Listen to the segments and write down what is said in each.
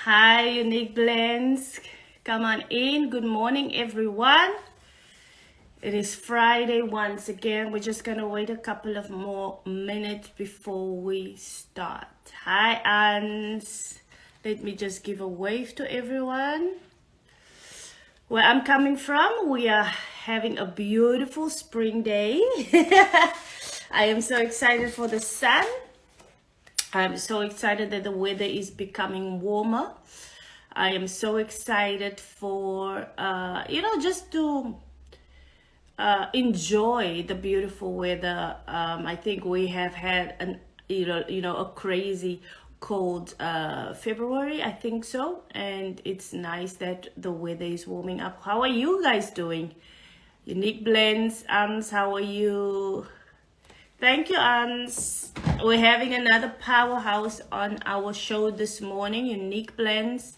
Hi, UnikBlends. Come on in. Good morning, everyone. It is Friday once again. We're just going to wait a couple of more minutes before we start. Hi, Ans. Let me just give a wave to everyone. Where I'm coming from, we are having a beautiful spring day. I am so excited for the sun. I'm so excited that the weather is becoming warmer. I am so excited for, just to enjoy the beautiful weather. I think we have had a crazy cold February, I think so. And it's nice that the weather is warming up. How are you guys doing? UnikBlends, Ans, how are you? Thank you, Ans. We're having another powerhouse on our show this morning, UnikBlends,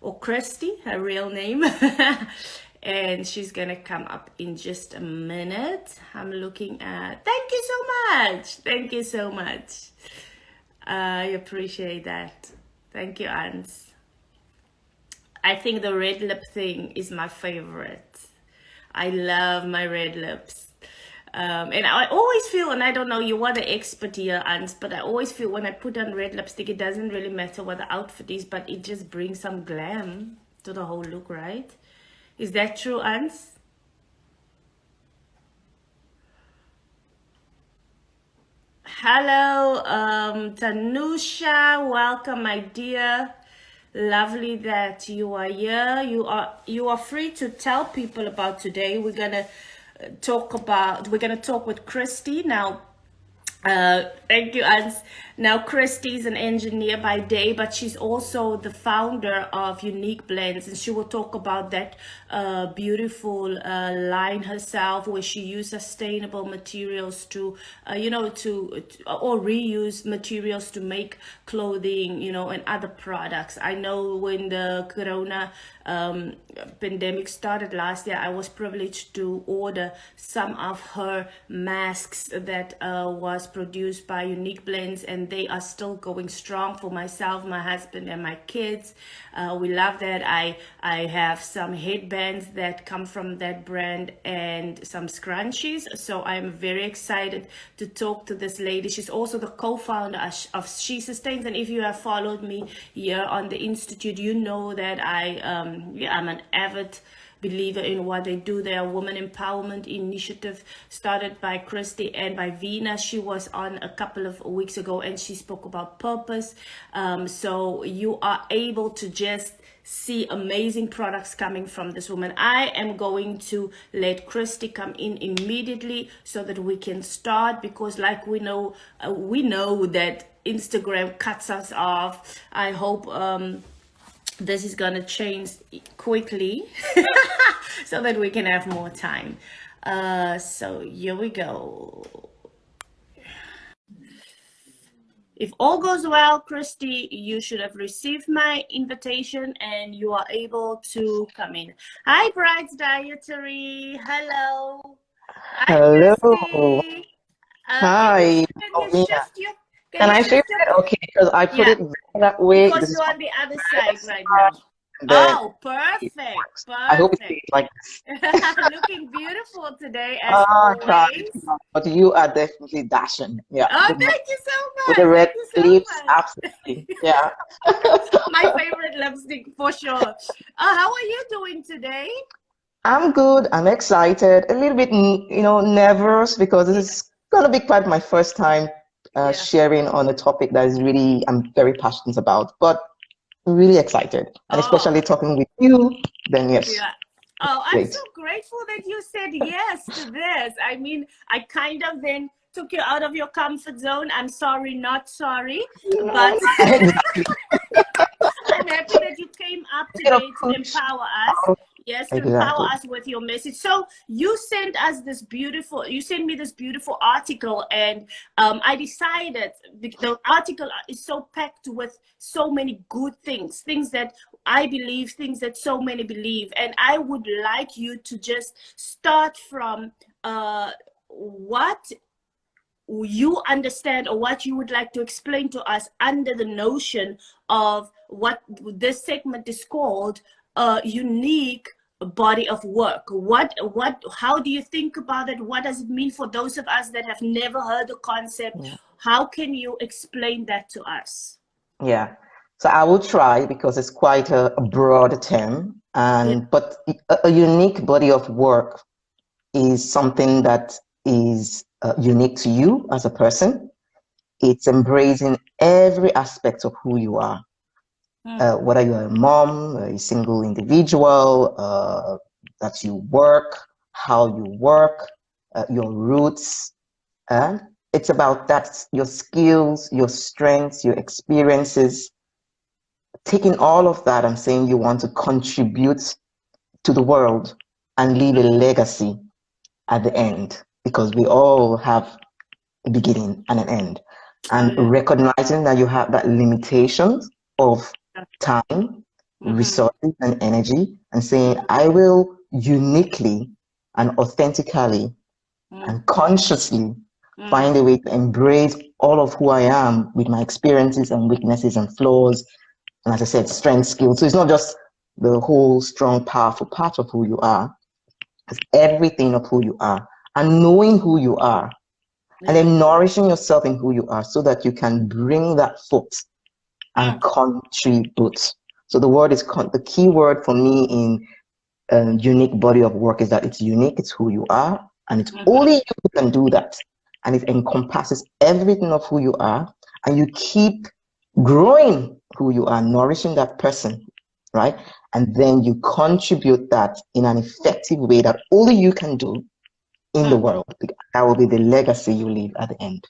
or Christy, her real name. And she's gonna come up in just a minute. I'm looking at, thank you so much. Thank you so much. I appreciate that. Thank you, Ans. I think the red lip thing is my favorite. I love my red lips. And I always feel, and I don't know, you are the expert here, Ans, but I always feel when I put on red lipstick, it doesn't really matter what the outfit is, but it just brings some glam to the whole look, right? Is that true, Ans? Hello, Tanusha, welcome, my dear. Lovely that you are here. You are free to tell people about today. We're gonna talk with Christy now. Thank you, Ans. Now, Christy is an engineer by day, but she's also the founder of UnikBlends, and she will talk about that beautiful line herself, where she used sustainable materials to, or reuse materials to make clothing, and other products. I know when the Corona pandemic started last year, I was privileged to order some of her masks that was produced by UnikBlends, and they are still going strong for myself, my husband, and my kids. We love that. I have some headbands that come from that brand and some scrunchies. So I'm very excited to talk to this lady. She's also the co-founder of SheSustains, and if you have followed me here on the Institute, you know that I'm an avid believer in what they do. They are women empowerment initiative started by Christy and by Vina. She was on a couple of weeks ago and she spoke about purpose. So you are able to just see amazing products coming from this woman. I am going to let Christy come in immediately so that we can start, because like we know that Instagram cuts us off. I hope this is gonna change quickly so that we can have more time. So here we go. If all goes well, Christy, you should have received my invitation and you are able to come in. Hi, Bride's Dietary. Hello. Hi, Hello. Christy. Hi. Can you shift your... Can I shift it? Okay, because I put it that way. Because you're on the other side right now. Oh, perfect. I hope it stays like this. Looking beautiful today, as always. But you are definitely dashing. Yeah. Oh, thank you so much. With the red lips, absolutely. Yeah. My favorite lipstick for sure. How are you doing today? I'm good. I'm excited. A little bit, nervous, because this is gonna be quite my first time sharing on a topic that is really I'm very passionate about. But really excited, and especially talking with you, then yes. Yeah. Oh, I'm so grateful that you said yes to this. I mean, I kind of then took you out of your comfort zone. I'm sorry, not sorry, but I'm happy that you came up today to empower us. Yes, to empower us with your message. So you sent me this beautiful article, and I decided the article is so packed with so many good things that I believe, things that so many believe. And I would like you to just start from what you understand, or what you would like to explain to us under the notion of what this segment is called, a unique body of work. How do you think about it? What does it mean for those of us that have never heard the concept? Yeah. How can you explain that to us? Yeah. So I will try, because it's quite a broad term, but a unique body of work is something that is unique to you as a person. It's embracing every aspect of who you are. Whether you're a mom, a single individual, that you work, how you work, your roots. It's about that, your skills, your strengths, your experiences, taking all of that and saying you want to contribute to the world and leave a legacy at the end, because we all have a beginning and an end. And recognizing that you have that limitations of time, resources, and energy, and saying, I will uniquely and authentically and consciously find a way to embrace all of who I am with my experiences and weaknesses and flaws. And as I said, strength, skills. So it's not just the whole strong, powerful part of who you are. It's everything of who you are. And knowing who you are, and then nourishing yourself in who you are, so that you can bring that forth and contribute. So the word is the key word for me in unique body of work is that it's unique, it's who you are, and it's only you who can do that. And it encompasses everything of who you are, and you keep growing who you are, nourishing that person, right? And then you contribute that in an effective way that only you can do in the world. That will be the legacy you leave at the end.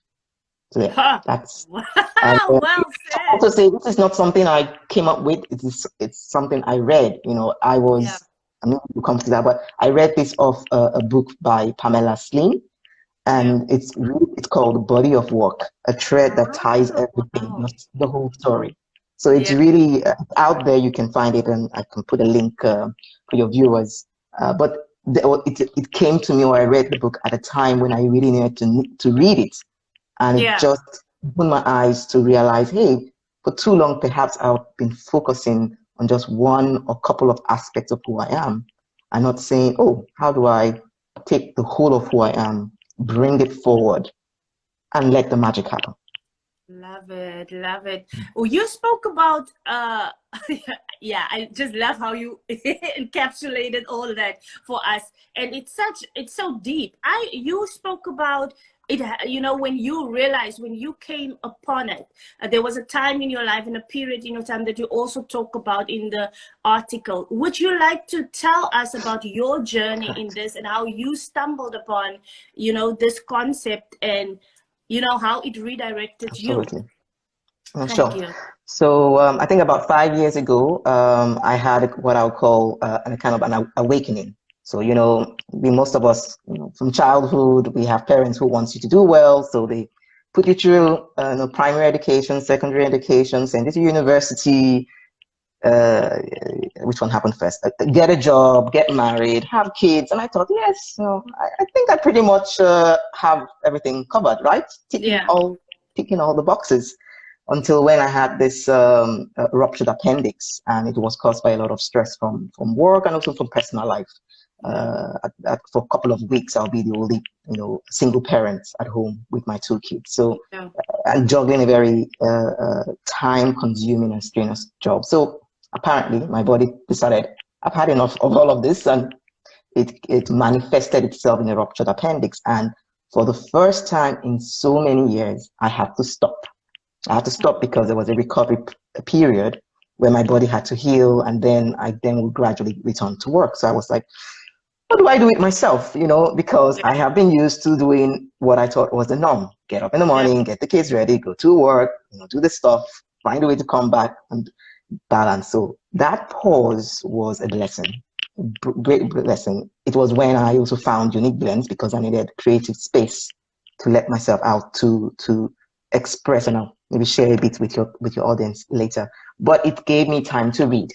So yeah, that's well to said. also say this is not something I came up with. It's something I read. You know, I'm not going to come to that, but I read this off a book by Pamela, and it's called Body of Work, a thread that ties everything, the whole story. So it's really out there. You can find it, and I can put a link for your viewers. But it came to me, or I read the book at a time when I really needed to read it, and it just opened my eyes to realize, hey, for too long perhaps I've been focusing on just one or couple of aspects of who I am, and not saying, oh, how do I take the whole of who I am, bring it forward, and let the magic happen. Love it, love it. Oh, you spoke about yeah, I just love how you encapsulated all that for us, and it's so deep. You spoke about it, you know, when you realized, when you came upon it, there was a time in your life, in a period in your time, that you also talk about in the article. Would you like to tell us about your journey in this, and how you stumbled upon, you know, this concept, and you know how it redirected Absolutely. you? Sure. Thank you. So I think about 5 years ago, I had what I would call a kind of an awakening. So, you know, most of us, you know, from childhood, we have parents who want you to do well. So they put you through primary education, secondary education, send you to university. Which one happened first? Get a job, get married, have kids. And I thought, yes, you know, I think I pretty much have everything covered, right? Ticking all the boxes. Until when I had this ruptured appendix, and it was caused by a lot of stress from work and also from personal life. For a couple of weeks, I'll be the only, you know, single parent at home with my 2 kids. So and juggling a very time-consuming and strenuous job. So apparently, my body decided I've had enough of all of this, and it manifested itself in a ruptured appendix. And for the first time in so many years, I had to stop. I had to stop because there was a recovery period where my body had to heal, and then I would gradually return to work. So I was like, how do I do it myself? You know, because I have been used to doing what I thought was the norm. Get up in the morning, get the kids ready, go to work, you know, do the stuff, find a way to come back and balance. So that pause was a blessing, great blessing. It was when I also found UnikBlends, because I needed creative space to let myself out, to express, and I'll maybe share a bit with your audience later. But it gave me time to read,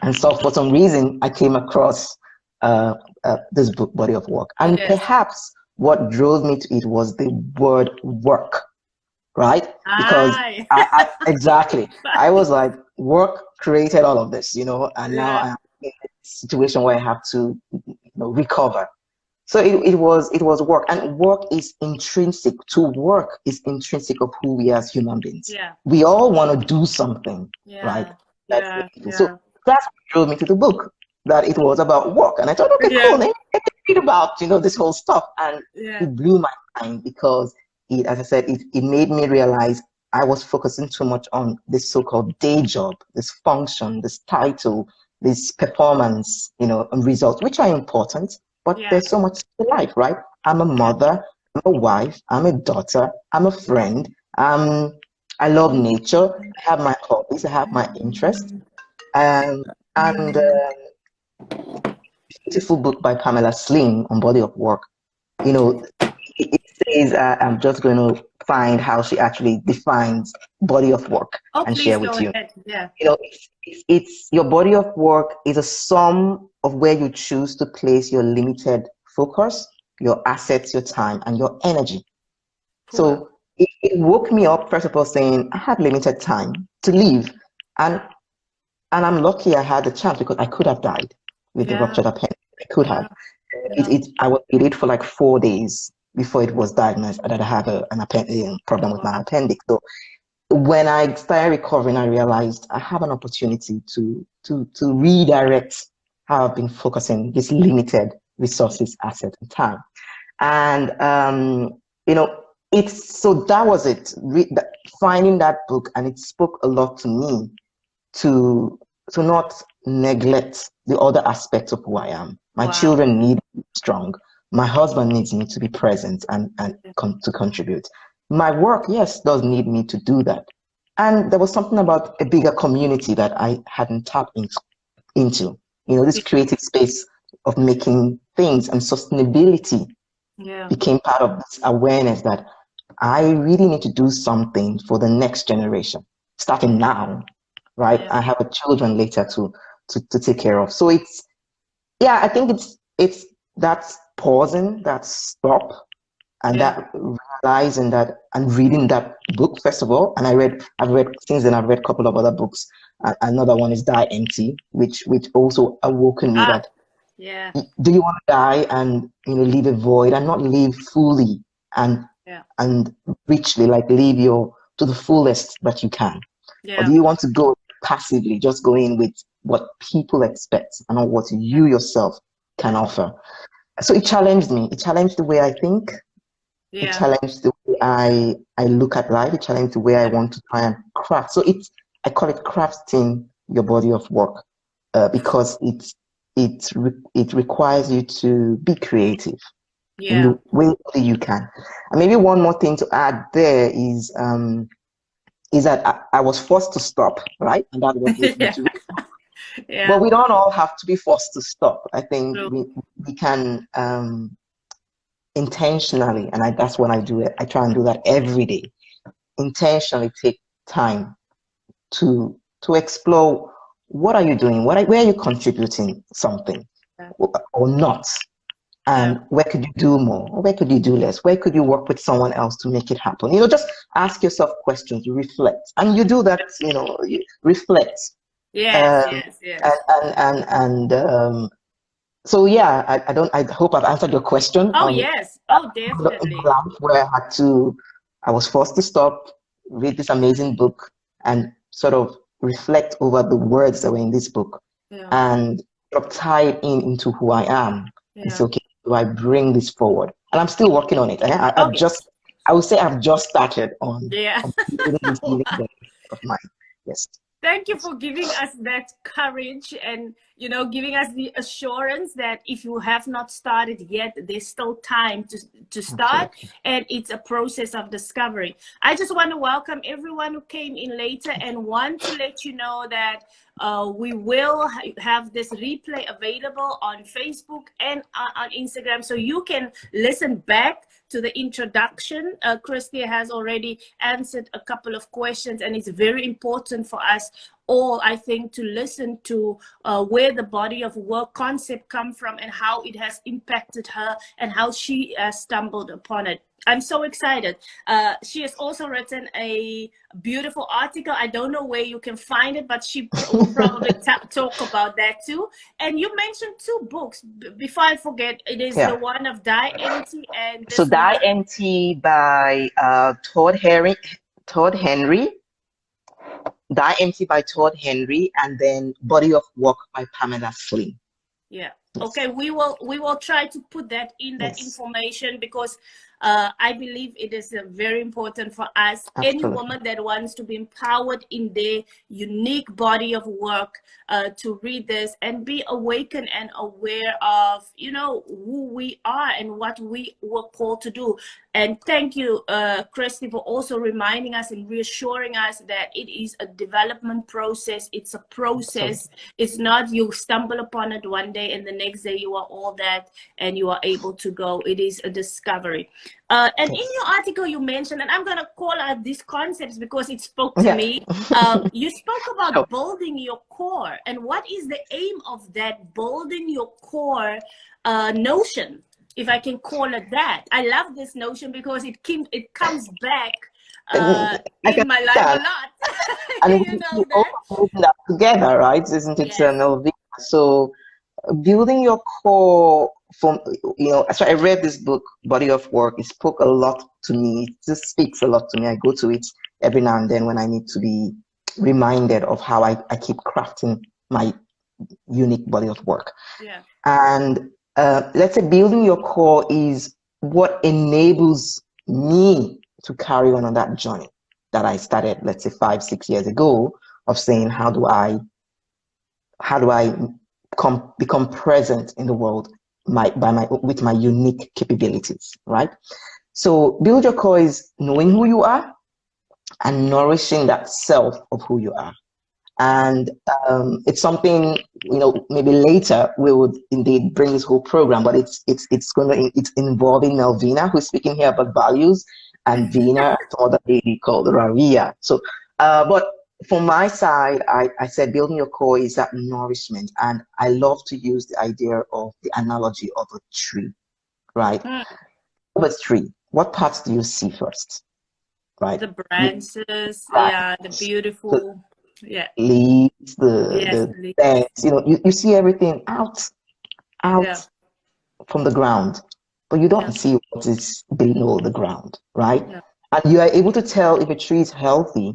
and so for some reason I came across this book, Body of Work, and perhaps what drove me to it was the word work, right? Because Aye. exactly, I was like, work created all of this, and now Yeah. I'm in a situation where I have to, recover. So it was work, and work is intrinsic. To work is intrinsic of who we are as human beings. Yeah. We all want to do something, right? Yeah. That's Yeah. meaningful. So Yeah. that's what drove me to the book, that it was about work. And I thought, okay, cool. Yeah. Let me read about, this whole stuff. And Yeah. it blew my mind because as I said, it made me realize I was focusing too much on this so-called day job, this function, this title, this performance, and results, which are important, but Yeah. there's so much to life, right? I'm a mother, I'm a wife, I'm a daughter, I'm a friend. I love nature. I have my hobbies, I have my interests. And beautiful book by Pamela on body of work. It says I'm just going to find how she actually defines body of work Oh, and please share go with you. ahead. Yeah. It's your body of work is a sum of where you choose to place your limited focus, your assets, your time, and your energy. Poor. So it woke me up, first of all, saying I had limited time to live. And I'm lucky I had the chance because I could have died with the Yeah. ruptured appendix. I could Yeah. have. Yeah. I was in it for like 4 days before it was diagnosed that I had a problem with my Wow. appendix. So when I started recovering, I realized I have an opportunity to redirect how I've been focusing this limited resources, asset, and time. And it's so that was it. Finding that book, and it spoke a lot to me to not neglect the other aspects of who I am. My Wow. children need me strong. My husband needs me to be present and to contribute. My work, yes, does need me to do that. And there was something about a bigger community that I hadn't tapped into. This Yeah. creative space of making things and sustainability Yeah. became part of this awareness that I really need to do something for the next generation, starting now, right? Yeah. I have a children later to take care of. So I think it's that pausing, that stop, and Yeah. that realizing that and reading that book first of all. And I've read since then I've read a couple of other books. Another one is Die Empty, which also awoken me Ah. that Yeah. do you want to die and leave a void and not live fully and Yeah. and richly, like live your to the fullest that you can? Or do Yeah. you want to go passively, just go in with what people expect and not what you yourself can offer? So it challenged me. It challenged the way I think. It Yeah. challenged the way I look at life. It challenged the way I Yeah. want to try and craft. So I call it crafting your body of work because it requires you to be creative in Yeah. the way only you can. And maybe one more thing to add there is that I was forced to stop, right? And that's what led me Yeah. to. Yeah. But we don't all have to be forced to stop. I think True. we can intentionally, and that's when I do it. I try and do that every day. Intentionally take time to explore what are you doing, where are you contributing something Yeah. or not, Yeah. and where could you do more, or where could you do less, where could you work with someone else to make it happen. Just ask yourself questions, reflect, and you do that. You reflect, Yes. um, Yes. Yes. and so yeah, I hope I've answered your question Oh, on yes. Oh, in definitely. my life where I was forced to stop, read this amazing book, and sort of reflect over the words that were in this book, Yeah. and sort of tie it into who I am, and say, Yeah. okay, do I bring this forward? And I'm still working on it. Oh, yes. I would say I've just started Yeah. on creating this living body of mine. Yes. Thank you for giving us that courage and, giving us the assurance that if you have not started yet, there's still time to start. Absolutely. And it's a process of discovery. I just want to welcome everyone who came in later and want to let you know that we will have this replay available on Facebook and on Instagram. So you can listen back to the introduction. Christy has already answered a couple of questions, and it's very important for us all, I think, to listen to where the body of work concept come from and how it has impacted her and how she stumbled upon it. I'm so excited. She has also written a beautiful article. I don't know where you can find it, but she will probably talk about that too. And you mentioned two books. Before I forget, it is the one of Die Empty and this so Die one. Empty by Todd Henry. Die Empty by Todd Henry, and then Body of Work by Pamela Slim. Yeah. Okay, we will try to put that in that information, because I believe it is very important for us. Any woman that wants to be empowered in their unique body of work to read this and be awakened and aware of, you know, who we are and what we were called to do. And thank you, Christy, for also reminding us and reassuring us that it is a development process. It's a process. It's not you stumble upon it one day and the next day you are all that and you are able to go. It is a discovery. And in your article you mentioned, and I'm going to call out these concepts because it spoke to me. You spoke about building your core. And what is the aim of that building your core notion, if I can call it that? I love this notion because it comes back in my life a lot. And you know we all put that together, right? Isn't it, Melvina? So building your core from, you know, so I read this book, Body of Work. It spoke a lot to me. It just speaks a lot to me. I go to it every now and then when I need to be reminded of how I keep crafting my unique body of work. Yeah. And let's say building your core is what enables me to carry on that journey that I started, let's say 5-6 years ago, of saying, how do I become present in the world with my unique capabilities, right? So build your core is knowing who you are and nourishing that self of who you are. And it's something, you know, maybe later we would indeed bring this whole program, but it's involving Melvina, who's speaking here about values, and Vina, another lady called Ravia. So, but from my side, I said building your core is that nourishment, and I love to use the idea of the analogy of a tree, right? Of a tree, what parts do you see first, right? The branches, yeah, the beautiful. Leaves, the beds, you know, you see everything out from the ground, but you don't see what is below the ground, right? And you are able to tell if a tree is healthy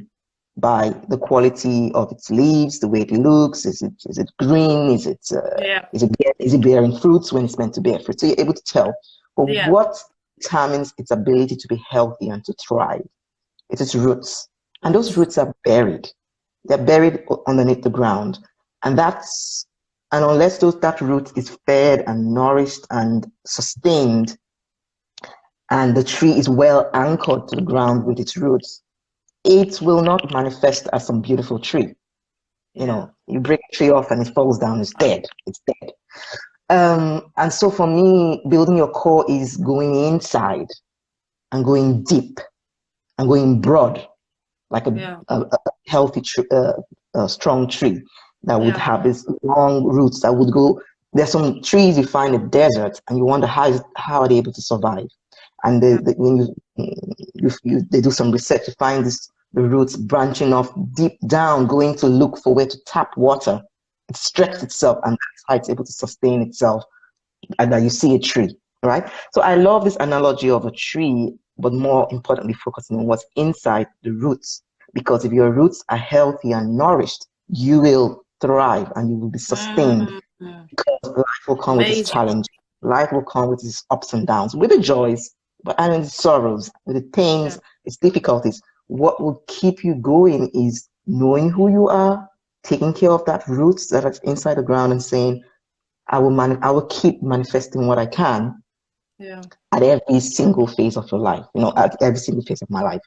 by the quality of its leaves, the way it looks. Is it green? Is it bearing fruits when it's meant to bear fruit? So you're able to tell. But what determines its ability to be healthy and to thrive? It is roots, and those roots are buried. They're buried underneath the ground, and unless that root is fed and nourished and sustained, and the tree is well anchored to the ground with its roots, it will not manifest as some beautiful tree. You know, you break a tree off and it falls down, it's dead. It's dead. And so for me, building your core is going inside and going deep and going broad, like a healthy, strong tree that would have its long roots that would go. There's some trees you find in desert, and you wonder how are they able to survive. And when they do some research, you find the roots branching off deep down, going to look for where to tap water. It stretches itself, and that's how it's able to sustain itself. And that you see a tree, right? So I love this analogy of a tree, but more importantly, focusing on what's inside the roots. Because if your roots are healthy and nourished, you will thrive and you will be sustained. Because life will come with its challenges. Life will come with its ups and downs, with the joys, and its sorrows, with the pains, its difficulties. What will keep you going is knowing who you are, taking care of that roots that is inside the ground, and saying, I will keep manifesting what I can at every single phase of your life, you know, at every single phase of my life.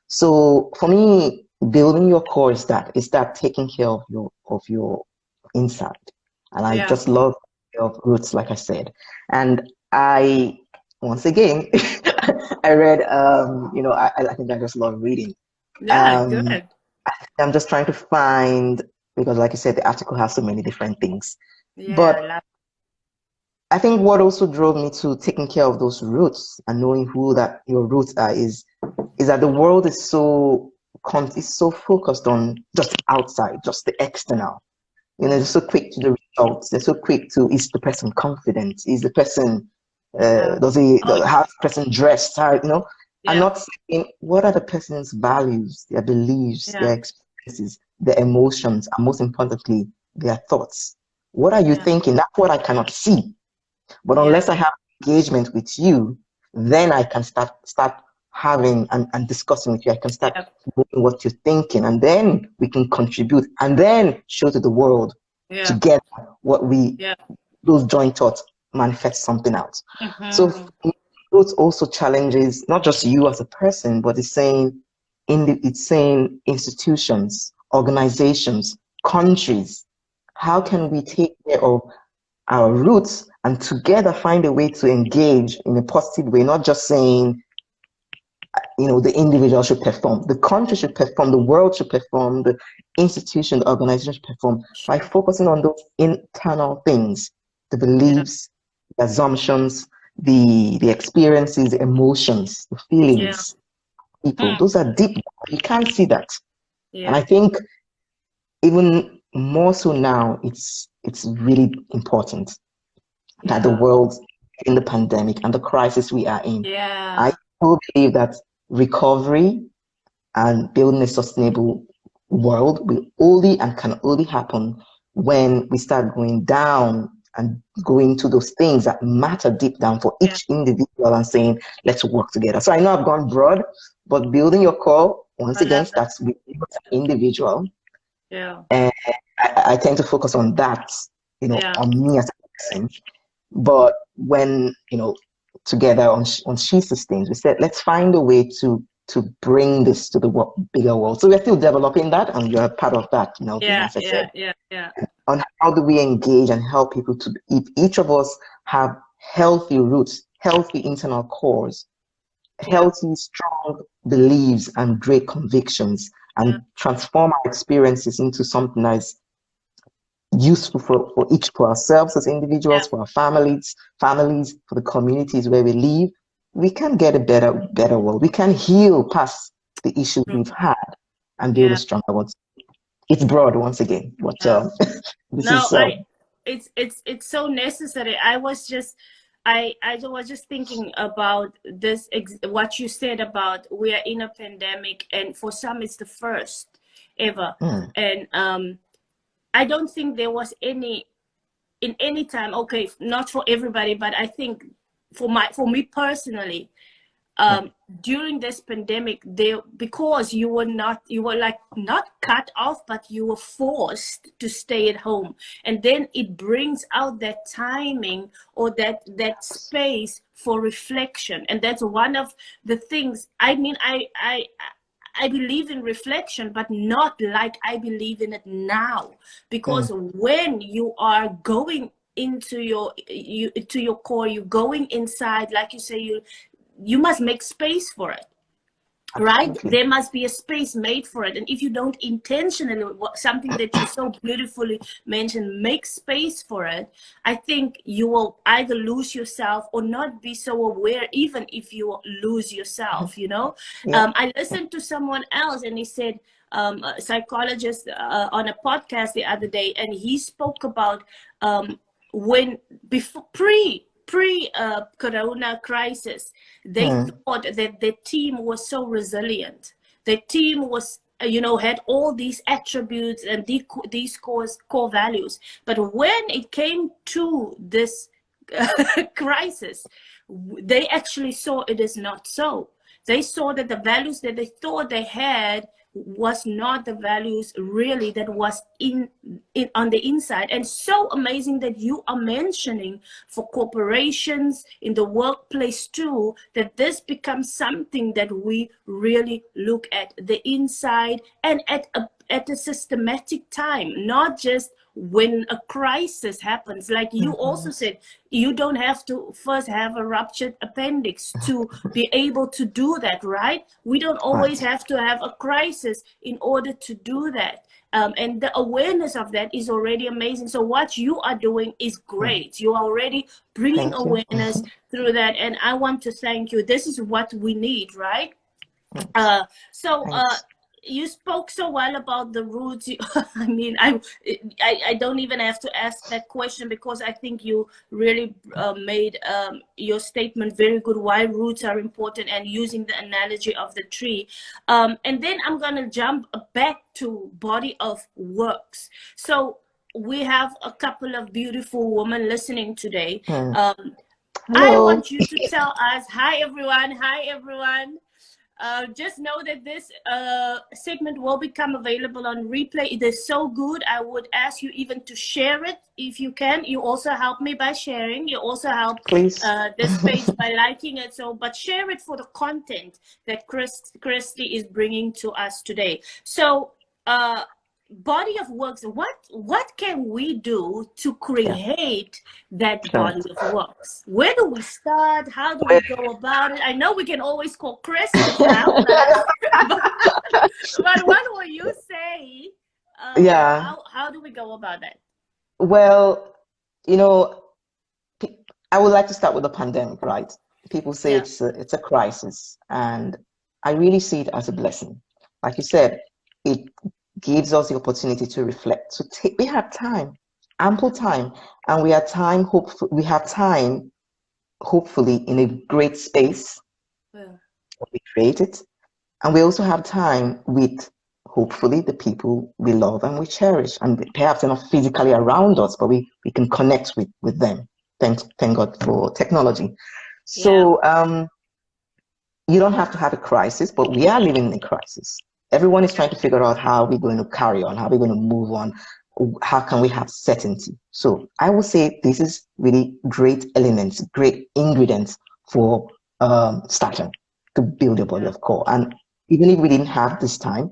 So for me, building your core is that taking care of your inside. And I just love your roots, like I said. And once again, I read, you know, I think I just love reading. Good. I'm just trying to find because like you said, the article has so many different things. Yeah, But I think what also drove me to taking care of those roots and knowing who that your roots are is that the world is so focused on just outside, just the external. They're so quick to the results. They're so quick to, is the person confident? Is the person yeah. Oh, how is the person dressed? I'm yeah, not saying what are the person's values, their beliefs, yeah, their experiences, their emotions, and most importantly, their thoughts. What are you yeah, thinking? That's what I cannot see. But yeah, unless I have engagement with you, then I can start having and discussing with you. I can start yeah, knowing what you're thinking, and then we can contribute and then show to the world yeah, together what yeah. those joint thoughts manifest something out. So Mm-hmm. growth also challenges not just you as a person, but it's saying institutions, organizations, countries. How can we take care of our roots and together find a way to engage in a positive way, not just saying, the individual should perform, the country should perform, the world should perform, the institution, the organization should perform by Sure. focusing on those internal things, the Yeah, beliefs, the assumptions, the experiences, the emotions, the yeah. feelings, people. Hmm. Those are deep. You can't see that. And Yeah, I think even more so now, it's really important that the yeah, world in the pandemic and the crisis we are in. I yeah, still believe that recovery and building a sustainable world will only and can only happen when we start going down and going to those things that matter deep down for yeah. each individual and saying, let's work together. So I know I've gone broad, but building your core, once I again, love that. starts with you as an individual. Yeah, And I tend to focus on that, yeah, on me as a person. But when, together on SheSustains, we said, let's find a way to bring this to the bigger world. So we're still developing that, and you're a part of that, Melvina, yeah, as I yeah, said, yeah, yeah, on how do we engage and help people to, if each of us have healthy roots, healthy internal cores, yeah, healthy, strong beliefs and great convictions, yeah, and transform our experiences into something that's useful for ourselves as individuals, yeah. for our families, for the communities where we live, we can get a better world. We can heal past the issues True. we've had and build a Yeah, stronger one. It's broad once again, but yeah. this No, is it's so necessary. I was just thinking about this what you said about we are in a pandemic, and for some it's the first ever. mm, And I don't think there was any time, okay, not for everybody, but I think for me personally, yeah, during this pandemic, because you were like not cut off, but you were forced to stay at home, and then it brings out that timing or that space for reflection. And that's one of the things. I mean, I believe in reflection, but not like I believe in it now. Because mm, when you are going into your core, you're going inside, like you say, you must make space for it, right? absolutely. There must be a space made for it. And if you don't intentionally, something that you so beautifully mentioned, make space for it, I think you will either lose yourself or not be so aware, even if you lose yourself, Yeah. I listened to someone else, and he said, a psychologist, on a podcast the other day, and he spoke about, when before pre corona crisis, they Mm, thought that the team was so resilient. The team was, had all these attributes and these core values. But when it came to this crisis, they actually saw it is not so. They saw that the values that they thought they had was not the values really that was in on the inside. And so amazing that you are mentioning for corporations in the workplace too, that this becomes something that we really look at the inside, and at a systematic time, not just when a crisis happens. Like you also said, you don't have to first have a ruptured appendix to be able to do that, right? We don't always have to have a crisis in order to do that. And the awareness of that is already amazing. So what you are doing is great. You are already bringing awareness through that. And I want to thank you. This is what we need, right? So you spoke so well about the roots. I mean, I don't even have to ask that question, because I think you really made your statement very good, why roots are important, and using the analogy of the tree. And then I'm going to jump back to body of works. So we have a couple of beautiful women listening today. I want you to tell us, hi everyone. Just know that this segment will become available on replay. It is so good. I would ask you even to share it if you can. You also help me by sharing. You also help this page by liking it. So, but share it for the content that Christy is bringing to us today. So, body of works, what can we do to create that body of works? Where do we start? How do we go about it? I know we can always call Christy to help us, but what will you say? How do we go about that? Well, you know, I would like to start with the pandemic, right? People say it's a crisis, and I really see it as a blessing. Like you said, it gives us the opportunity to reflect. We have time, ample time, and we have time. Hopefully, in a great space. We create it, and we also have time with, hopefully, the people we love and we cherish, and perhaps they're not physically around us, but we can connect with them. Thank God for technology. So you don't have to have a crisis, but we are living in a crisis. Everyone is trying to figure out how we're going to carry on, how we're going to move on, how can we have certainty. So I would say this is really great elements, great ingredients for starting to build a body of core. And even if we didn't have this time,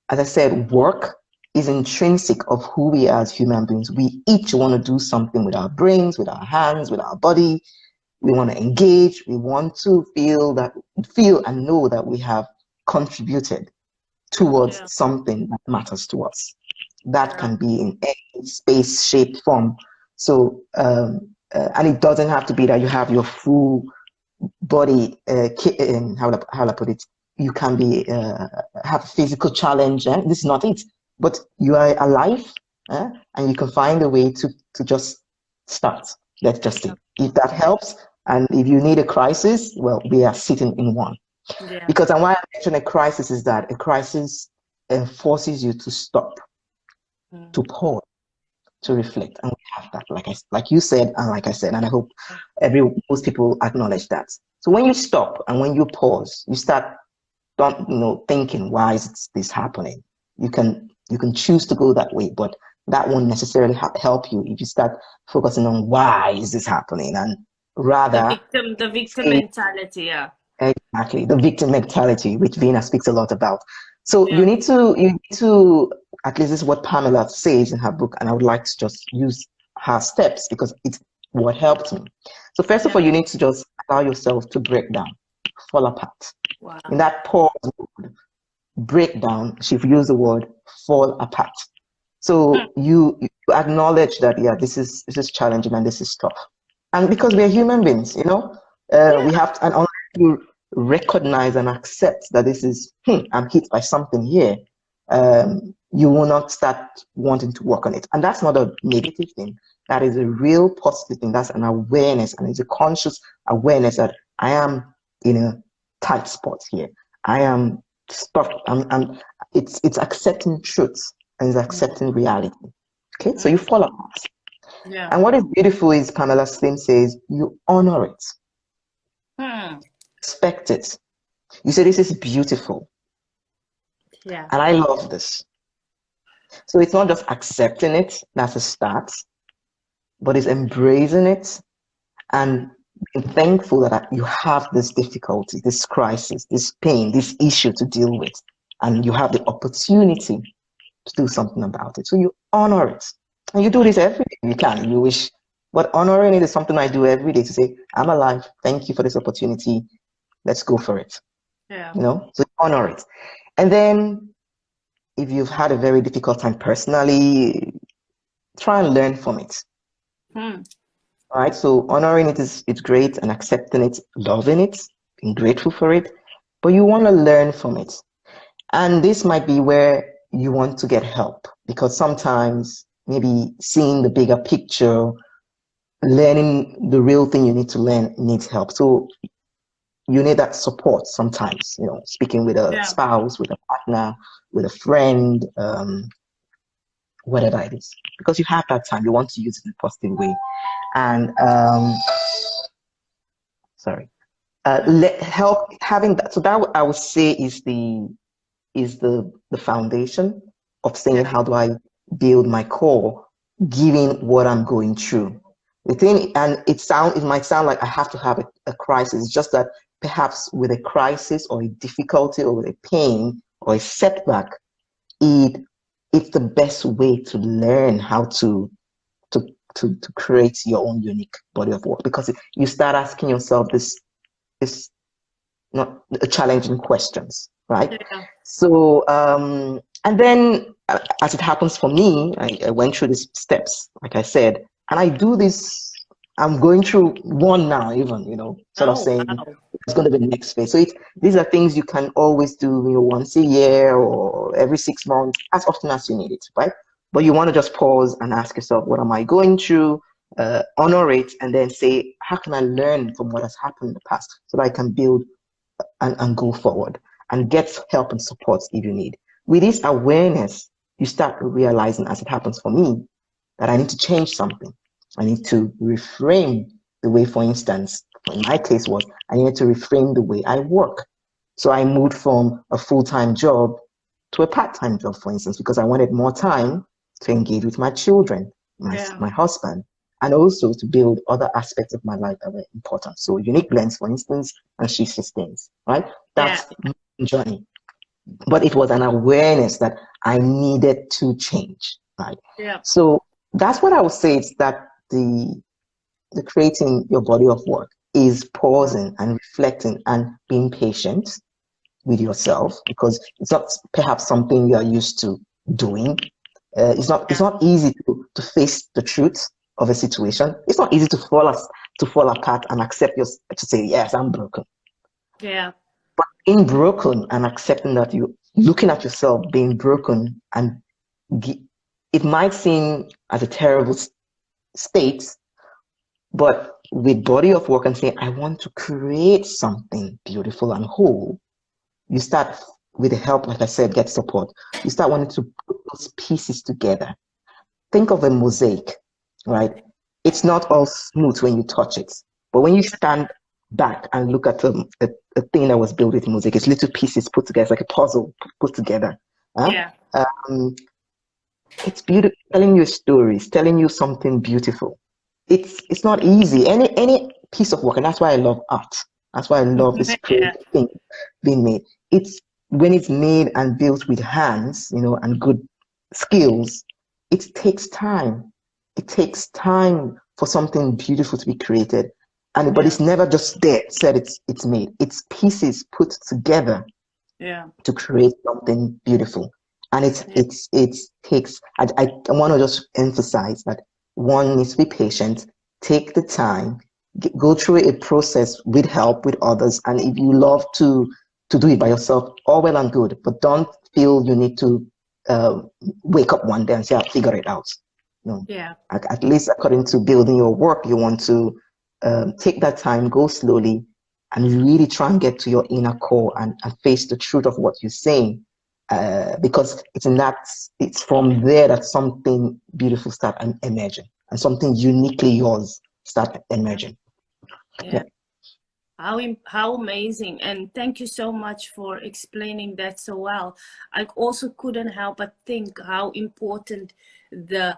as I said, work is intrinsic of who we are as human beings. We each want to do something with our brains, with our hands, with our body. We want to engage. We want to feel and know that we have contributed towards something that matters to us. That can be in any space, shape, form. So, and it doesn't have to be that you have your full body, how I put it, you can be have a physical challenge. This is not it, but you are alive, and you can find a way to just start. Let's just see if that helps. And if you need a crisis, well, we are sitting in one. Because and why I mention a crisis is that a crisis forces you to stop, to pause, to reflect, and we have that, like you said, and like I said, and I hope most people acknowledge that. So when you stop and when you pause, you start, thinking, why is this happening? You can choose to go that way, but that won't necessarily help you if you start focusing on why is this happening, and rather the victim mentality. Exactly, the victim mentality, which Vina speaks a lot about. So you need to, at least this is what Pamela says in her book, and I would like to just use her steps because it's what helped me. So first of all, you need to just allow yourself to break down, fall apart. In that pause mode, break down, she've used the word fall apart. So you acknowledge that, this is challenging and this is tough. And because we're human beings, we have to, and unless you recognize and accept that this is, I'm hit by something here, you will not start wanting to work on it. And that's not a negative thing. That is a real positive thing. That's an awareness, and it's a conscious awareness that I am in a tight spot here. I am stuck. It's accepting truth and it's accepting reality. Okay, so you fall apart. And what is beautiful is Pamela Slim says, you honor it. Respect it. You say this is beautiful. And I love this. So it's not just accepting it, that's a start, but it's embracing it and being thankful that you have this difficulty, this crisis, this pain, this issue to deal with, and you have the opportunity to do something about it. So you honor it. And you do this every day. You can, you wish. But honoring it is something I do every day to say, I'm alive. Thank you for this opportunity. Let's go for it. Yeah. So honor it. And then if you've had a very difficult time personally, try and learn from it. Hmm. All right. So honoring it is it's great, and accepting it, loving it, being grateful for it. But you want to learn from it. And this might be where you want to get help, because sometimes maybe seeing the bigger picture, learning the real thing you need to learn needs help. So you need that support sometimes, speaking with a Yeah. spouse, with a partner, with a friend, whatever it is, because you have that time. You want to use it in a positive way. And sorry, help having that. So that I would say is the foundation of saying, Yeah. how do I build my core, given what I'm going through. The thing, and it might sound like I have to have a crisis. It's just that perhaps with a crisis or a difficulty or with a pain or a setback, it's the best way to learn how to create your own unique body of work, because you start asking yourself this not challenging questions, right? Yeah. So, and then as it happens for me, I went through these steps, like I said, and I do this. I'm going through one now, even, sort of Oh, saying wow. it's going to be the next phase. So these are things you can always do, once a year or every 6 months, as often as you need it, right? But you want to just pause and ask yourself, what am I going through? Honor it, and then say, how can I learn from what has happened in the past so that I can build and go forward and get help and support if you need. With this awareness, you start realizing, as it happens for me, that I need to change something. I need to reframe the way, for instance, in my case was, I needed to reframe the way I work. So I moved from a full-time job to a part-time job, for instance, because I wanted more time to engage with my children, Yeah. my husband, and also to build other aspects of my life that were important. So UnikBlends, for instance, and SheSustains, right? Yeah. That's my journey. But it was an awareness that I needed to change, right? Yeah. So that's what I would say, is that the creating your body of work is pausing and reflecting and being patient with yourself, because it's not perhaps something you are used to doing. It's not easy to face the truth of a situation. It's not easy to fall apart and accept to say, yes, I'm broken. Yeah. Being broken and accepting that you looking at yourself being broken, and it might seem as a terrible state, but with body of work and saying, I want to create something beautiful and whole, you start, with the help, like I said, get support. You start wanting to put those pieces together. Think of a mosaic, right? It's not all smooth when you touch it, but when you stand back and look at a thing that was built with mosaic, it's little pieces put together, it's like a puzzle put together. Huh? Yeah. Um, it's beautiful, telling you stories, telling you something beautiful. It's not easy. Any piece of work, and that's why I love art. That's why I love this Yeah. creative thing being made. It's when it's made and built with hands, and good skills, it takes time. It takes time for something beautiful to be created. But Yeah. it's never just there, said it's made. It's pieces put together Yeah. to create something beautiful. And Yeah. it takes, I want to just emphasize that one needs to be patient, take the time, go through a process with help with others. And if you love to do it by yourself, all well and good, but don't feel you need to uh, wake up one day and say, I'll figure it out. No, Yeah. at least according to building your work, you want to take that time, go slowly, and really try and get to your inner core and face the truth of what you're saying. Because it's from there that something beautiful start emerging, and something uniquely yours start emerging. Yeah. Yeah. How amazing, and thank you so much for explaining that so well. I also couldn't help but think how important the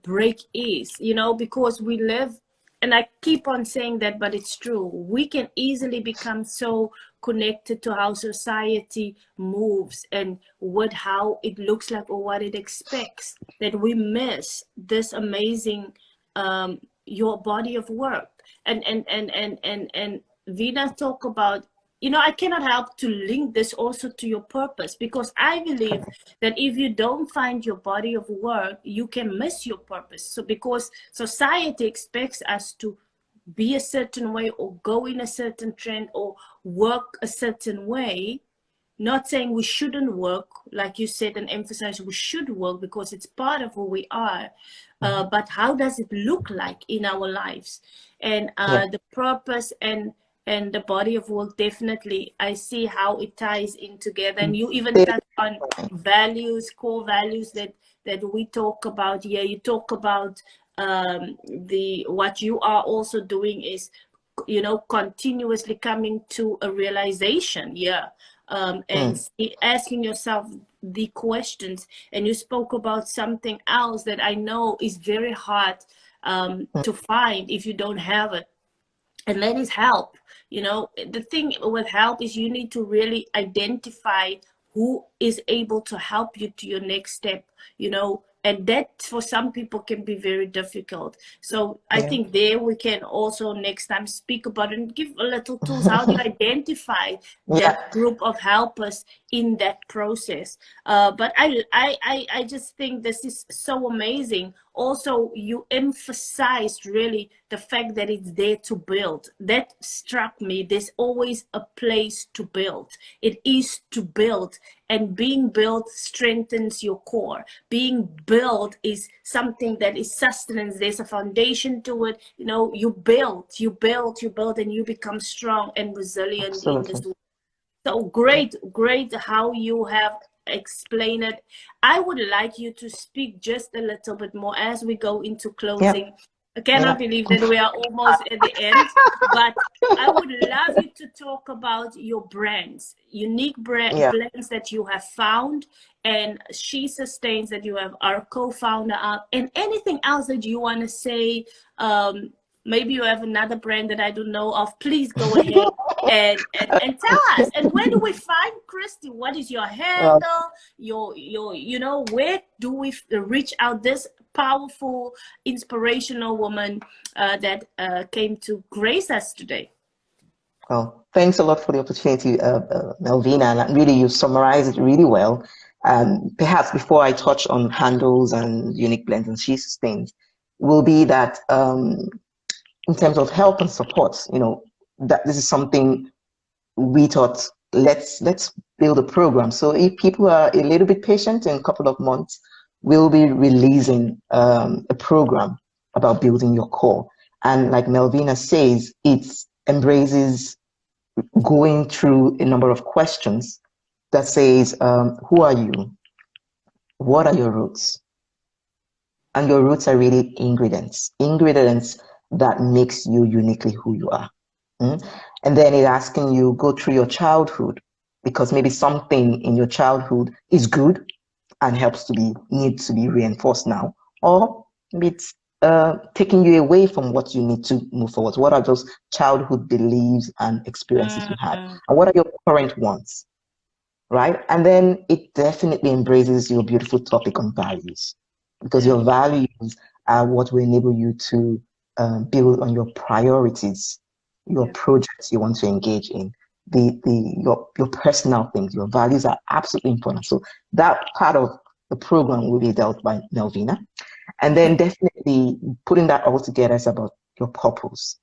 break is, because we live and I keep on saying that, but it's true. We can easily become so connected to how society moves and how it looks like or what it expects, that we miss this amazing your body of work. And Vina talk about, I cannot help to link this also to your purpose, because I believe that if you don't find your body of work, you can miss your purpose. So because society expects us to be a certain way or go in a certain trend or work a certain way, not saying we shouldn't work, like you said, and emphasize we should work because it's part of who we are. But how does it look like in our lives? And the purpose and the body of work, definitely, I see how it ties in together. And you even touch on values, core values that we talk about here. You talk about what you are also doing is, continuously coming to a realization, and asking yourself the questions. And you spoke about something else that I know is very hard to find if you don't have it, and that is help. The thing with help is you need to really identify who is able to help you to your next step, and that for some people can be very difficult. So I think there we can also next time speak about it and give a little tools. How do you identify that group of helpers in that process? But I just think this is so amazing. Also, you emphasized really the fact that it's there to build. That struck me. There's always a place to build. It is to build, and being built strengthens your core. Being built is something that is sustenance. There's a foundation to it. You build, and you become strong and resilient in this world. So great how you have explained it. I would like you to speak just a little bit more as we go into closing. I cannot believe that we are almost at the end, but I would love you to talk about your brands, unique blends that you have found, and SheSustains that you are co-founder of, and anything else that you want to say. Maybe you have another brand that I don't know of. Please go ahead and tell us. And where do we find Christy? What is your handle? Where do we reach out this powerful, inspirational woman that came to grace us today? Well, thanks a lot for the opportunity, Melvina. And really, you summarized it really well. Perhaps before I touch on handles and UnikBlends and SheSustains, will be that in terms of help and support, that this is something we thought, let's build a program. So if people are a little bit patient, in a couple of months, we'll be releasing a program about building your core. And like Melvina says, it embraces going through a number of questions that says, who are you? What are your roots? And your roots are really ingredients that makes you uniquely who you are. And then it's asking you go through your childhood, because maybe something in your childhood is good and needs to be reinforced now, or maybe it's taking you away from what you need to move forward. What are those childhood beliefs and experiences you had, and what are your current ones, right? And then it definitely embraces your beautiful topic on values, because your values are what will enable you to build on your priorities, your projects you want to engage in, your personal things. Your values are absolutely important. So that part of the program will be dealt by Melvina. And then definitely putting that all together is about your purpose,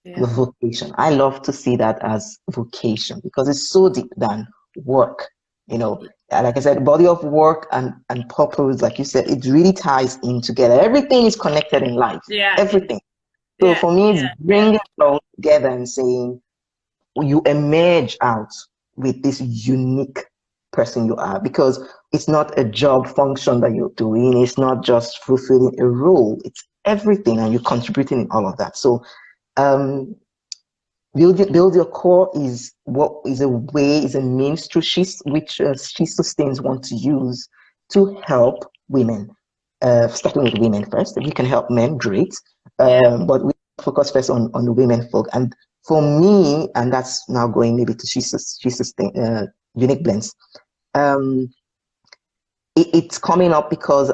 your vocation. I love to see that as vocation, because it's so deep than work. Like I said, body of work and purpose, like you said, it really ties in together. Everything is connected in life. Everything. So for me, it's bringing it all together and saying you emerge out with this unique person you are, because it's not a job function that you're doing. It's not just fulfilling a role. It's everything, and you're contributing in all of that. So build your core is a means through which SheSustains want to use to help women, starting with women first. If we can help men, great. But we focus first on the women folk. And for me, and that's now going maybe to SheSustains, UnikBlends. It's coming up because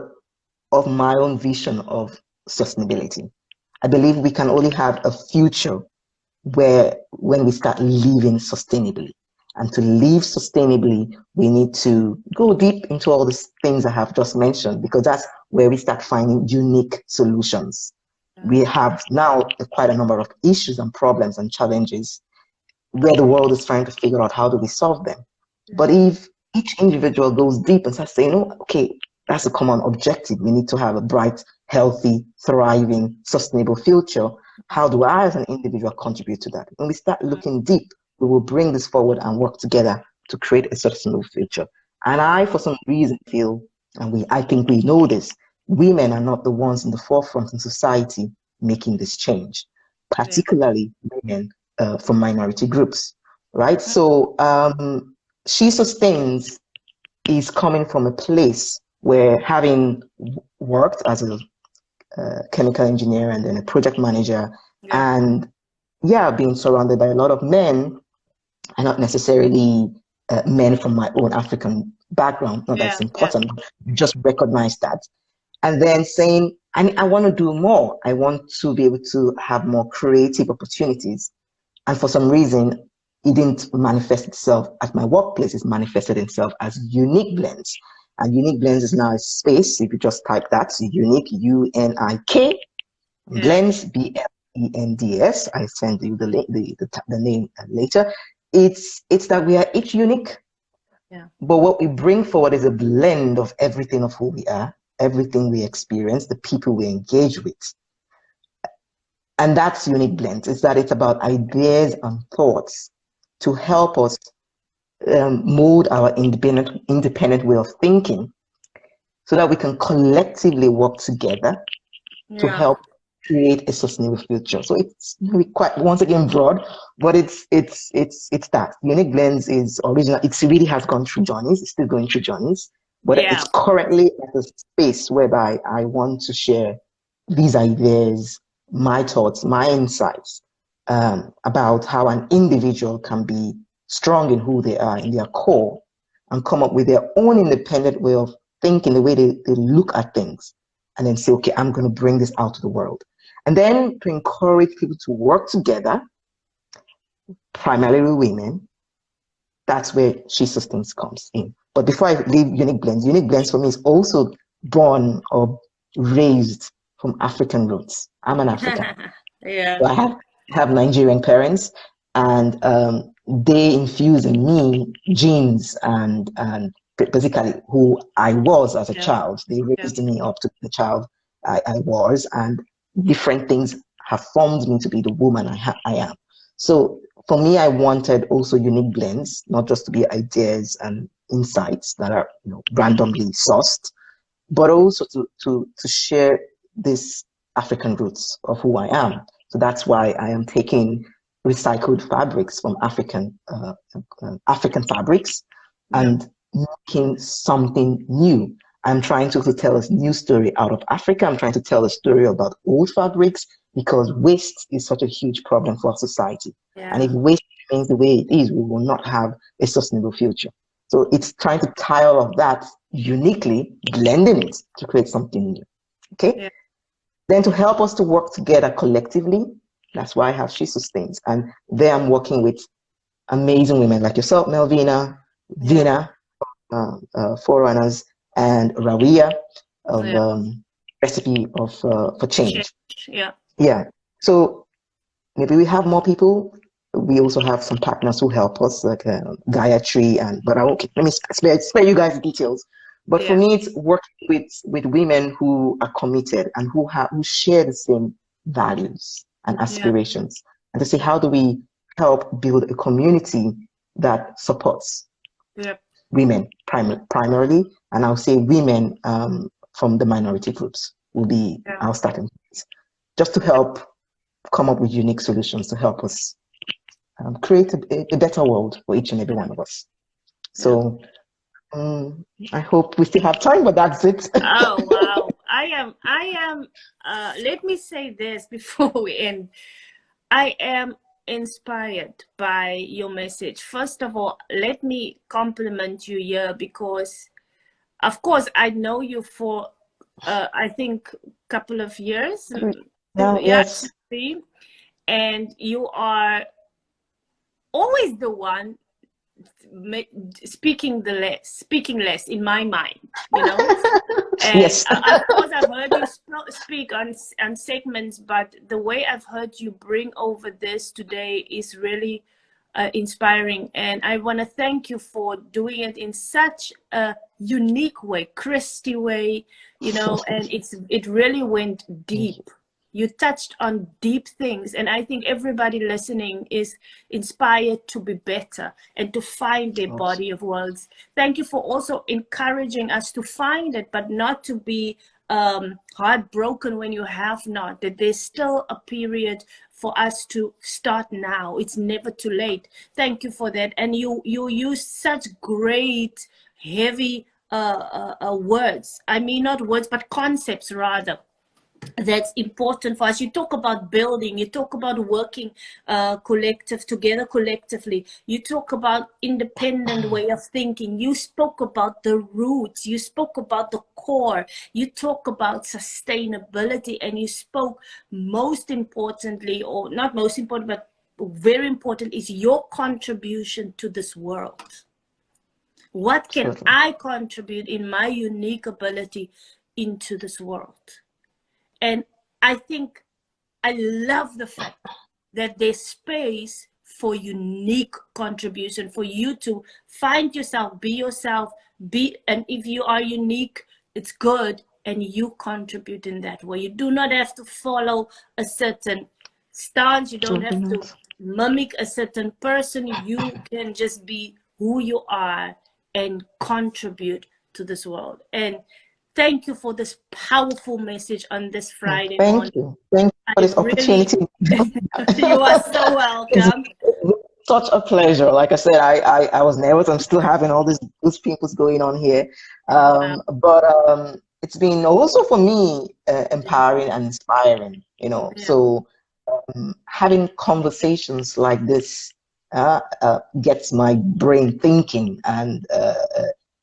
of my own vision of sustainability. I believe we can only have a future when we start living sustainably. And to live sustainably, we need to go deep into all these things I have just mentioned, because that's where we start finding unique solutions. We have now quite a number of issues and problems and challenges where the world is trying to figure out how do we solve them. But if each individual goes deep and starts saying, oh, okay, that's a common objective. We need to have a bright, healthy, thriving, sustainable future. How do I as an individual contribute to that? When we start looking deep, we will bring this forward and work together to create a sustainable future. And I, for some reason, feel, and I think we know this, women are not the ones in the forefront in society making this change, particularly women from minority groups, right? So SheSustains is coming from a place where, having worked as a chemical engineer and then a project manager, and being surrounded by a lot of men, and not necessarily men from my own African background, not that's important, just recognize that. And then saying, I want to do more. I want to be able to have more creative opportunities. And for some reason, it didn't manifest itself at my workplace. It's manifested itself as UnikBlends. And UnikBlends is now a space. If you just type that, Unik, UNIK, Blends, BLENDS. I send you the name later. It's that we are each unique. But what we bring forward is a blend of everything of who we are, everything we experience, the people we engage with. And that's UnikBlends. It's about ideas and thoughts to help us mold our independent way of thinking, so that we can collectively work together to help create a sustainable future. So it's really quite, once again, broad, but it's that. UnikBlends is original. It really has gone through journeys. It's still going through journeys, but it's currently at a space whereby I want to share these ideas, my thoughts, my insights about how an individual can be strong in who they are, in their core, and come up with their own independent way of thinking, the way they look at things, and then say, okay, I'm going to bring this out to the world. And then to encourage people to work together, primarily women. That's where SheSustains comes in. But before I leave UnikBlends for me is also born or raised from African roots. I'm an African. So I have Nigerian parents, and they infuse in me genes and basically who I was as a child. They raised me up to the child I was, and different things have formed me to be the woman I am. So for me, I wanted also UnikBlends, not just to be ideas and insights that are randomly sourced, but also to share this African roots of who I am. So that's why I am taking recycled fabrics from African fabrics and making something new. I'm trying to tell a new story out of Africa. I'm trying to tell a story about old fabrics, because waste is such a huge problem for our society. And if waste remains the way it is, we will not have a sustainable future. So it's trying to tie all of that uniquely, blending it to create something new. Okay? Then to help us to work together collectively, that's why I have SheSustains. And there I'm working with amazing women like yourself, Melvina, Vina, Forerunners, and Rawia of Recipe of for Change. So maybe we have more people. We also have some partners who help us, like Gayatri, but let me spare you guys the details. But for me, it's working with women who are committed and who share the same values and aspirations, and to say, how do we help build a community that supports women primarily, and I'll say women from the minority groups will be our starting point, just to help come up with unique solutions to help us create a better world for each and every one of us. So I hope we still have time, but that's it. Oh, wow. let me say this before we end. I am inspired by your message. First of all, let me compliment you here because, of course, I know you for, I think, a couple of years. Yes. And you are always the one speaking less in my mind, you know. And yes. Of course I've heard you speak on segments, but the way I've heard you bring over this today is really inspiring, and I want to thank you for doing it in such a unique way, Christy way, you know. And it really went deep. You touched on deep things, and I think everybody listening is inspired to be better and to find their body of words. Thank you for also encouraging us to find it, but not to be heartbroken when you have not, that there's still a period for us to start now. It's never too late. Thank you for that. And you use such great, heavy words. I mean, not words, but concepts rather, that's important for us. You talk about building, you talk about working together collectively, you talk about independent way of thinking, you spoke about the roots, you spoke about the core, you talk about sustainability, and you spoke most importantly, or not most important, but very important, is your contribution to this world. What can I contribute in my unique ability into this world? And I think I love the fact that there's space for unique contribution, for you to find yourself, be yourself, and if you are unique, it's good, and you contribute in that way. You do not have to follow a certain stance. You don't have to mimic a certain person. You can just be who you are and contribute to this world. And thank you for this powerful message on this Friday morning. Thank you for this opportunity. You are so welcome. It's such a pleasure. Like I said, I was nervous. I'm still having all these pimples going on here. But it's been also for me empowering and inspiring, you know. So having conversations like this gets my brain thinking, and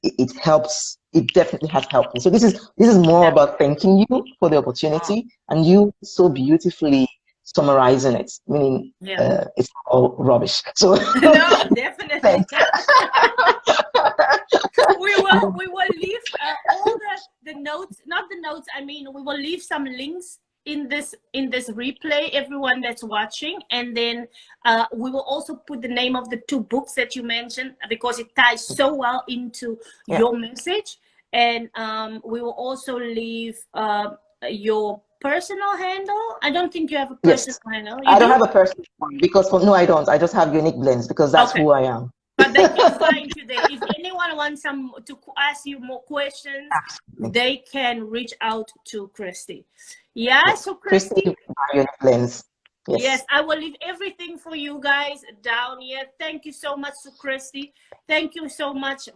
it helps. It definitely has helped me. So this is more about thanking you for the opportunity, and you so beautifully summarizing it, meaning it's all rubbish. So no, definitely. we will leave all the notes, not the notes, I mean, we will leave some links in this replay, everyone that's watching, and then we will also put the name of the 2 books that you mentioned, because it ties so well into your message. And we will also leave your personal handle. I don't think you have a personal handle. I don't have a personal one, because no, I don't. I just have UnikBlends, because that's who I am. But they can find you there. If anyone wants to ask you more questions, they can reach out to Christy. Yeah, so Christy, UnikBlends. Yes, I will leave everything for you guys down here. Thank you so much to Christy. Thank you so much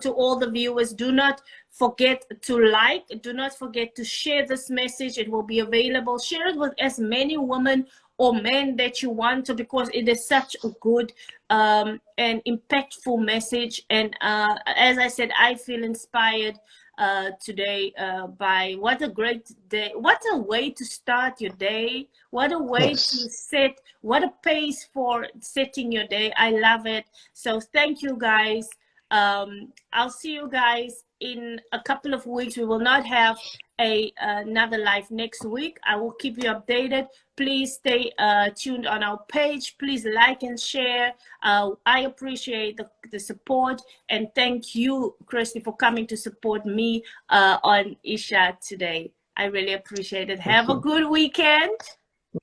to all the viewers. Do not forget to like. Do not forget to share this message. It will be available. Share it with as many women or men that you want to, because it is such a good and impactful message. And as I said, I feel inspired today by what a great day, what a way to start your day, what a way to set, what a pace for setting your day. I love it. So thank you guys. I'll see you guys in a couple of weeks. We will not have another live next week. I will keep you updated. Please stay tuned on our page. Please like and share. I appreciate the support, and thank you, Christy, for coming to support me on ISHA today. I really appreciate it. Have a good weekend.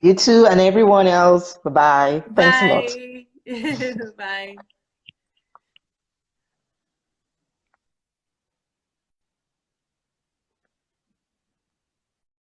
You too, and everyone else. Bye-bye. Thanks a lot. Bye. Bye.